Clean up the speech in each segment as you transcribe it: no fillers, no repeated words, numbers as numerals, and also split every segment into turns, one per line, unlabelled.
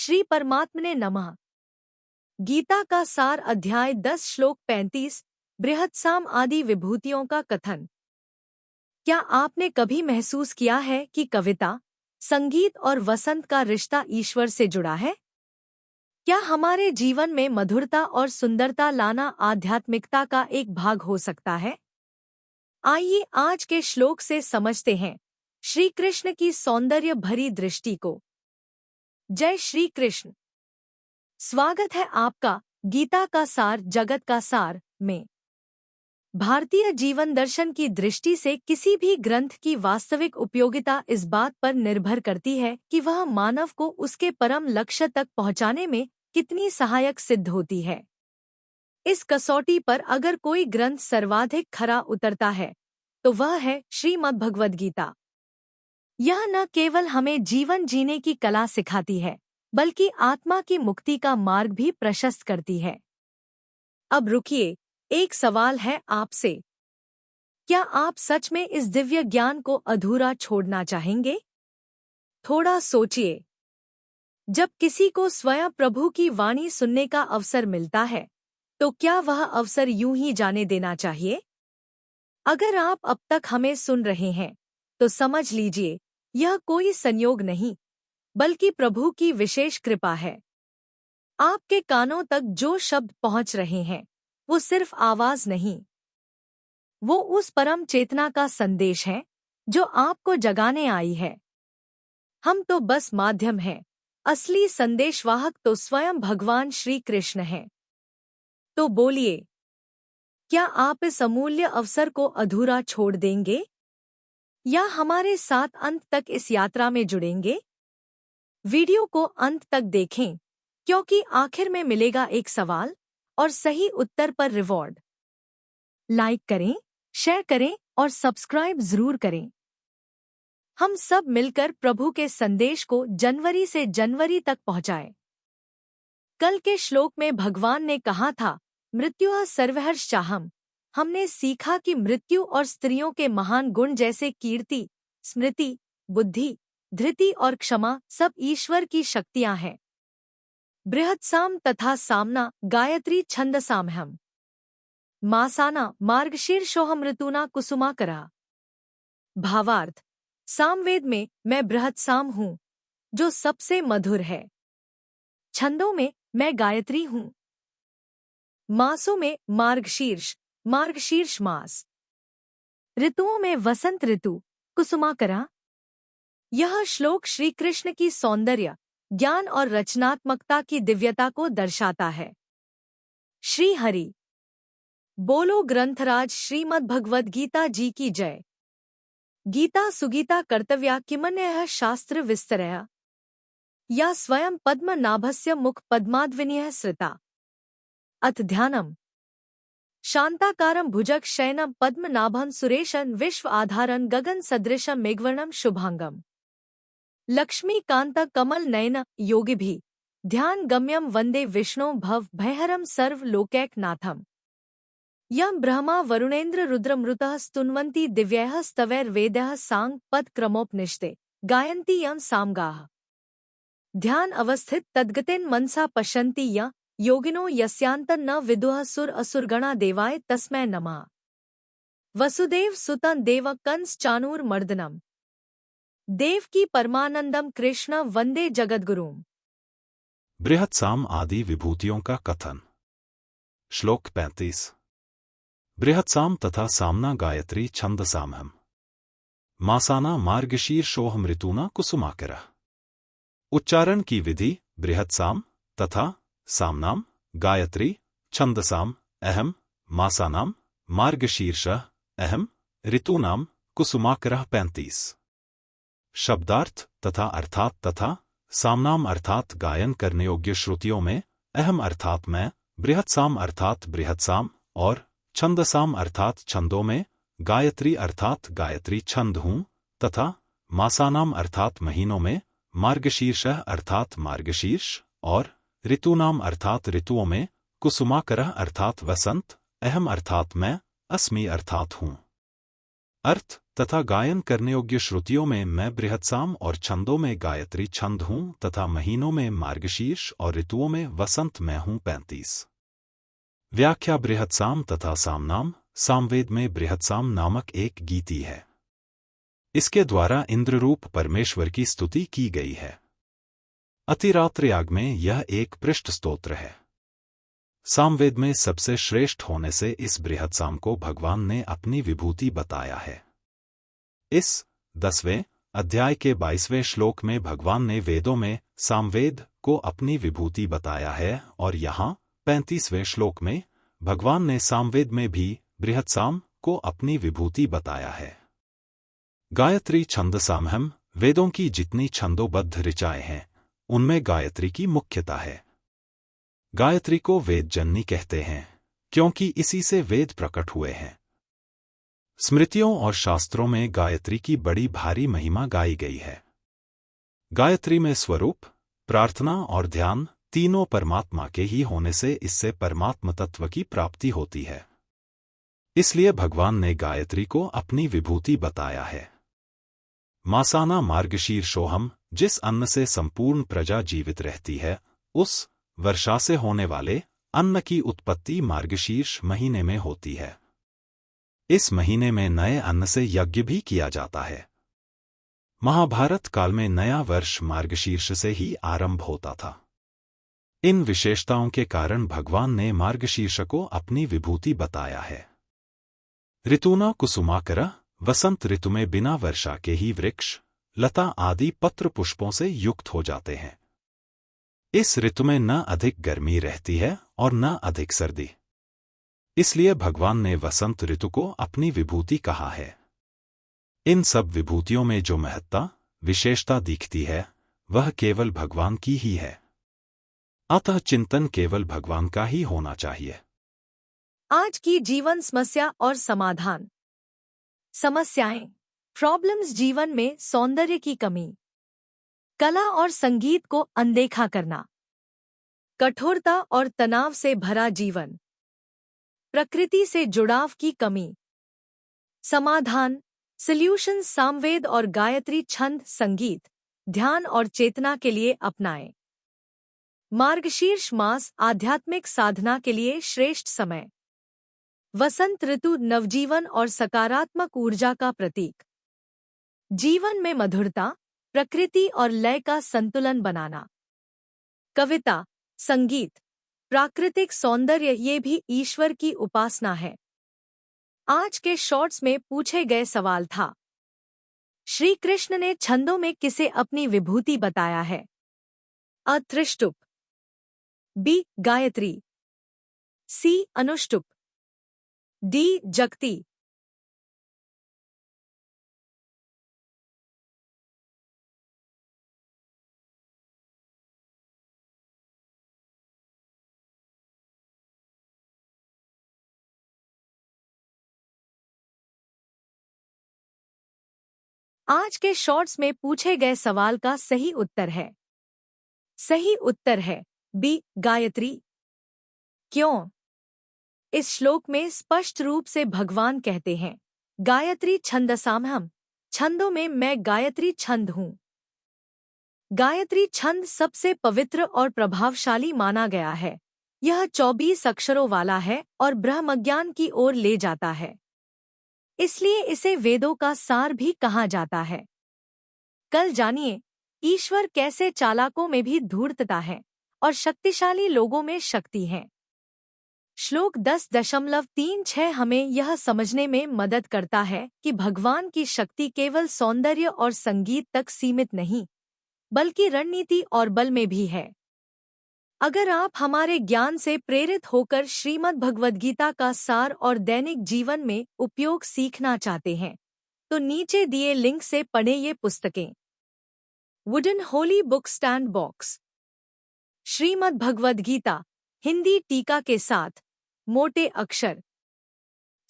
श्री परमात्मने नमः। गीता का सार अध्याय 10 श्लोक 35 बृहत्साम आदि विभूतियों का कथन। क्या आपने कभी महसूस किया है कि कविता, संगीत और वसंत का रिश्ता ईश्वर से जुड़ा है? क्या हमारे जीवन में मधुरता और सुंदरता लाना आध्यात्मिकता का एक भाग हो सकता है? आइए आज के श्लोक से समझते हैं श्री कृष्ण की सौंदर्य भरी दृष्टि को। जय श्री कृष्ण। स्वागत है आपका गीता का सार जगत का सार में। भारतीय जीवन दर्शन की दृष्टि से किसी भी ग्रंथ की वास्तविक उपयोगिता इस बात पर निर्भर करती है कि वह मानव को उसके परम लक्ष्य तक पहुंचाने में कितनी सहायक सिद्ध होती है। इस कसौटी पर अगर कोई ग्रंथ सर्वाधिक खरा उतरता है तो वह है श्रीमद्भगवद गीता। यह न केवल हमें जीवन जीने की कला सिखाती है बल्कि आत्मा की मुक्ति का मार्ग भी प्रशस्त करती है। अब रुकिए, एक सवाल है आपसे। क्या आप सच में इस दिव्य ज्ञान को अधूरा छोड़ना चाहेंगे? थोड़ा सोचिए। जब किसी को स्वयं प्रभु की वाणी सुनने का अवसर मिलता है तो क्या वह अवसर यूं ही जाने देना चाहिए? अगर आप अब तक हमें सुन रहे हैं तो समझ लीजिए, यह कोई संयोग नहीं बल्कि प्रभु की विशेष कृपा है। आपके कानों तक जो शब्द पहुंच रहे हैं वो सिर्फ आवाज नहीं, वो उस परम चेतना का संदेश है जो आपको जगाने आई है। हम तो बस माध्यम हैं, असली संदेशवाहक तो स्वयं भगवान श्री कृष्ण हैं। तो बोलिए, क्या आप इस अमूल्य अवसर को अधूरा छोड़ देंगे या हमारे साथ अंत तक इस यात्रा में जुड़ेंगे? वीडियो को अंत तक देखें क्योंकि आखिर में मिलेगा एक सवाल और सही उत्तर पर रिवॉर्ड। लाइक करें, शेयर करें और सब्सक्राइब जरूर करें। हम सब मिलकर प्रभु के संदेश को जनवरी से जनवरी तक पहुंचाएं। कल के श्लोक में भगवान ने कहा था, मृत्युः सर्वहर्षचाहम्। हमने सीखा कि मृत्यु और स्त्रियों के महान गुण जैसे कीर्ति, स्मृति, बुद्धि, धृति और क्षमा सब ईश्वर की शक्तियां हैं। बृहत्साम तथा सामना गायत्री छंदसामहम्। मासाना मार्गशीर्षोहम ऋतूना कुसुमाकरा। भावार्थ, सामवेद में मैं बृहत्साम हूँ जो सबसे मधुर है। छंदों में मैं गायत्री हूँ। मासों में मार्गशीर्ष, मार्गशीर्ष मास। ऋतुओं में वसंत ऋतु, कुसुमाकरा। यह श्लोक श्री कृष्ण की सौंदर्य, ज्ञान और रचनात्मकता की दिव्यता को दर्शाता है। श्री हरि बोलो। ग्रंथराज श्रीमद्भगवद गीता जी की जय। गीता सुगीता कर्तव्या किमन्यः शास्त्र विस्तरया या स्वयं पद्मनाभस्य मुख पद्माद्विनीयः सृता। अथ ध्यानम्। शांताकारं भुजग शयनं पद्मनाभं सुरेशं विश्व आधारं गगन सदृशं मेघवर्णं शुभांगम। लक्ष्मीकांत कमल नयन योगिभिः ध्यान गम्यं वंदे विष्णु भव भयहरं सर्व लोकैकनाथम्। यं ब्रह्मा वरुणेन्द्र रुद्रमृतः स्तुन्वन्ति दिव्यैः स्तवैर्वेदैः सांग पद क्रमोपनिषदे गायन्ति यं सामगाः। ध्यान अवस्थित तद्गतेन मनसा पश्यन्ति य योगिनो यस्यान्तं न विदुः सुर असुरगणा देवाय तस्मै नमः। वसुदेव सुतं देव कंस चाणूर मर्दनम। देवकी परमानंदम कृष्ण वंदे जगद्गुरुम।
बृहत्साम आदि विभूतियों का कथन। श्लोक 35। बृहत्साम तथा सामना गायत्री छंदसामहम्। मासाना मार्गशीर्षोहम ऋतूना कुसुमाकरः। उच्चारण की विधि बृहत्साम तथा सामनाम गायत्री छंदसाम अहम मासानाम मार्गशीर्षः अहम ऋतूनाम कुसुमाकरः। 35। शब्दार्थ तथा अर्थात तथा सामनाम अर्थात गायन करने योग्य श्रुतियों में अहम अर्थात मैं, बृहत्साम अर्थात बृहत्साम और छंदसाम अर्थात छंदों में गायत्री अर्थात गायत्री छंद हूँ तथा मासानाम अर्थात महीनों में मार्गशीर्षः अर्थात मार्गशीर्ष और ऋतूनाम अर्थात ऋतुओं में कुसुमाकरः अर्थात वसंत, अहम अर्थात मैं, अस्मि अर्थात हूँ। अर्थ तथा गायन करने योग्य श्रुतियों में मैं बृहत्साम और छंदों में गायत्री छंद हूँ तथा महीनों में मार्गशीर्ष और ऋतुओं में वसंत मैं हूँ। 35। व्याख्या बृहत्साम तथा सामनाम। सामवेद में बृहत्साम नामक एक गीति है। इसके द्वारा इंद्ररूप परमेश्वर की स्तुति की गई है। अतिरात्र याग में यह एक पृष्ठ स्तोत्र है। सामवेद में सबसे श्रेष्ठ होने से इस बृहत्साम को भगवान ने अपनी विभूति बताया है। इस 10वें अध्याय के 22वें श्लोक में भगवान ने वेदों में सामवेद को अपनी विभूति बताया है और यहाँ 35वें श्लोक में भगवान ने सामवेद में भी बृहत्साम को अपनी विभूति बताया है। गायत्री छंद सामहम। वेदों की जितनी छंदोबद्ध ऋचाएं हैं उनमें गायत्री की मुख्यता है। गायत्री को वेद जननी कहते हैं क्योंकि इसी से वेद प्रकट हुए हैं। स्मृतियों और शास्त्रों में गायत्री की बड़ी भारी महिमा गाई गई है। गायत्री में स्वरूप, प्रार्थना और ध्यान तीनों परमात्मा के ही होने से इससे परमात्म तत्व की प्राप्ति होती है। इसलिए भगवान ने गायत्री को अपनी विभूति बताया है। मासाना मार्गशीर्षोहम। जिस अन्न से संपूर्ण प्रजा जीवित रहती है उस वर्षा से होने वाले अन्न की उत्पत्ति मार्गशीर्ष महीने में होती है। इस महीने में नए अन्न से यज्ञ भी किया जाता है। महाभारत काल में नया वर्ष मार्गशीर्ष से ही आरंभ होता था। इन विशेषताओं के कारण भगवान ने मार्गशीर्ष को अपनी विभूति बताया है। ऋतुना कुसुमाकर। वसंत ऋतु में बिना वर्षा के ही वृक्ष, लता आदि पत्र पुष्पों से युक्त हो जाते हैं। इस ऋतु में न अधिक गर्मी रहती है और न अधिक सर्दी। इसलिए भगवान ने वसंत ऋतु को अपनी विभूति कहा है। इन सब विभूतियों में जो महत्ता, विशेषता दिखती है वह केवल भगवान की ही है। अतः चिंतन केवल भगवान का ही होना चाहिए।
आज की जीवन समस्या और समाधान। समस्याएं, प्रॉब्लम्स। जीवन में सौंदर्य की कमी, कला और संगीत को अनदेखा करना, कठोरता और तनाव से भरा जीवन, प्रकृति से जुड़ाव की कमी। समाधान, सॉल्यूशंस। सामवेद और गायत्री छंद संगीत, ध्यान और चेतना के लिए अपनाएं। मार्गशीर्ष मास आध्यात्मिक साधना के लिए श्रेष्ठ समय। वसंत ऋतु नवजीवन और सकारात्मक ऊर्जा का प्रतीक। जीवन में मधुरता, प्रकृति और लय का संतुलन बनाना। कविता, संगीत, प्राकृतिक सौंदर्य ये भी ईश्वर की उपासना है। आज के शॉर्ट्स में पूछे गए सवाल था, श्री कृष्ण ने छंदों में किसे अपनी विभूति बताया है? अ त्रिष्टुप, बी गायत्री, सी अनुष्टुप, डी जगती। आज के शॉर्ट्स में पूछे गए सवाल का सही उत्तर है। सही उत्तर है बी गायत्री। क्यों? इस श्लोक में स्पष्ट रूप से भगवान कहते हैं, गायत्री छंदसामहम। छंदों में मैं गायत्री छंद हूँ। गायत्री छंद सबसे पवित्र और प्रभावशाली माना गया है। यह 24 अक्षरों वाला है और ब्रह्मज्ञान की ओर ले जाता है। इसलिए इसे वेदों का सार भी कहा जाता है। कल जानिए, ईश्वर कैसे चालाकों में भी धूर्तता है और शक्तिशाली लोगों में शक्ति है। श्लोक 10.36 हमें यह समझने में मदद करता है कि भगवान की शक्ति केवल सौंदर्य और संगीत तक सीमित नहीं, बल्कि रणनीति और बल में भी है। अगर आप हमारे ज्ञान से प्रेरित होकर श्रीमद् भगवद गीता का सार और दैनिक जीवन में उपयोग सीखना चाहते हैं, तो नीचे दिए लिंक से पढ़ें ये पुस्तकें। Wooden holy book stand box, Shrimad Bhagavad Gita Hindi टीका के साथ, मोटे अक्षर,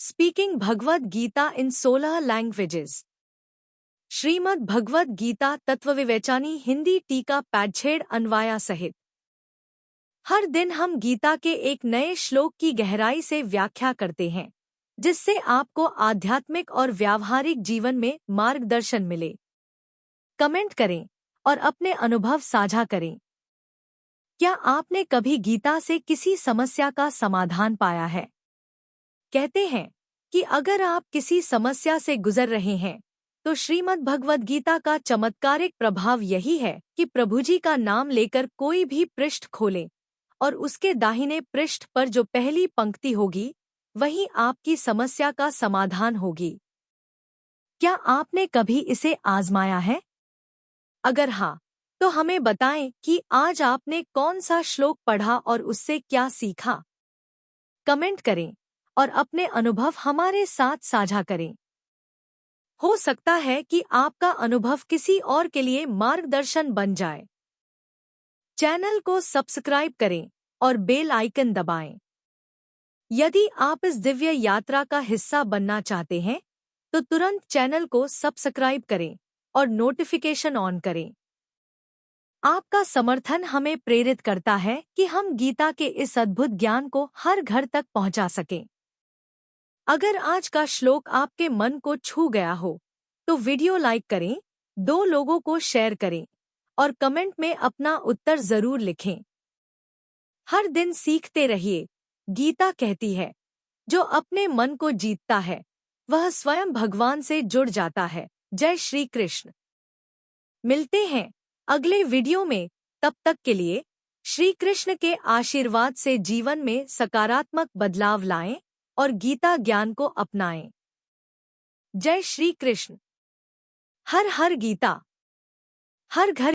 speaking Bhagavad Gita in 16 languages, Shrimad Bhagavad Gita Tattvavivechani Hindi टीका पैडछेड़ अन्वाया सहित। हर दिन हम गीता के एक नए श्लोक की गहराई से व्याख्या करते हैं, जिससे आपको आध्यात्मिक और व्यावहारिक जीवन में मार्गदर्शन मिले। कमेंट करें और अपने अनुभव साझा करें। क्या आपने कभी गीता से किसी समस्या का समाधान पाया है? कहते हैं कि अगर आप किसी समस्या से गुजर रहे हैं तो श्रीमद् भगवद गीता का चमत्कारिक प्रभाव यही है कि प्रभु जी का नाम लेकर कोई भी पृष्ठ खोले और उसके दाहिने पृष्ठ पर जो पहली पंक्ति होगी वही आपकी समस्या का समाधान होगी। क्या आपने कभी इसे आजमाया है? अगर हाँ, तो हमें बताएं कि आज आपने कौन सा श्लोक पढ़ा और उससे क्या सीखा। कमेंट करें और अपने अनुभव हमारे साथ साझा करें। हो सकता है कि आपका अनुभव किसी और के लिए मार्गदर्शन बन जाए। चैनल को सब्सक्राइब करें और बेल आइकन दबाएं। यदि आप इस दिव्य यात्रा का हिस्सा बनना चाहते हैं तो तुरंत चैनल को सब्सक्राइब करें और नोटिफिकेशन ऑन करें। आपका समर्थन हमें प्रेरित करता है कि हम गीता के इस अद्भुत ज्ञान को हर घर तक पहुंचा सकें। अगर आज का श्लोक आपके मन को छू गया हो तो वीडियो लाइक करें, 2 लोगों को शेयर करें और कमेंट में अपना उत्तर जरूर लिखें। हर दिन सीखते रहिए। गीता कहती है, जो अपने मन को जीतता है वह स्वयं भगवान से जुड़ जाता है। जय श्री कृष्ण। मिलते हैं अगले वीडियो में। तब तक के लिए श्री कृष्ण के आशीर्वाद से जीवन में सकारात्मक बदलाव लाएं और गीता ज्ञान को अपनाएं। जय श्री कृष्ण। हर हर गीता। हर घर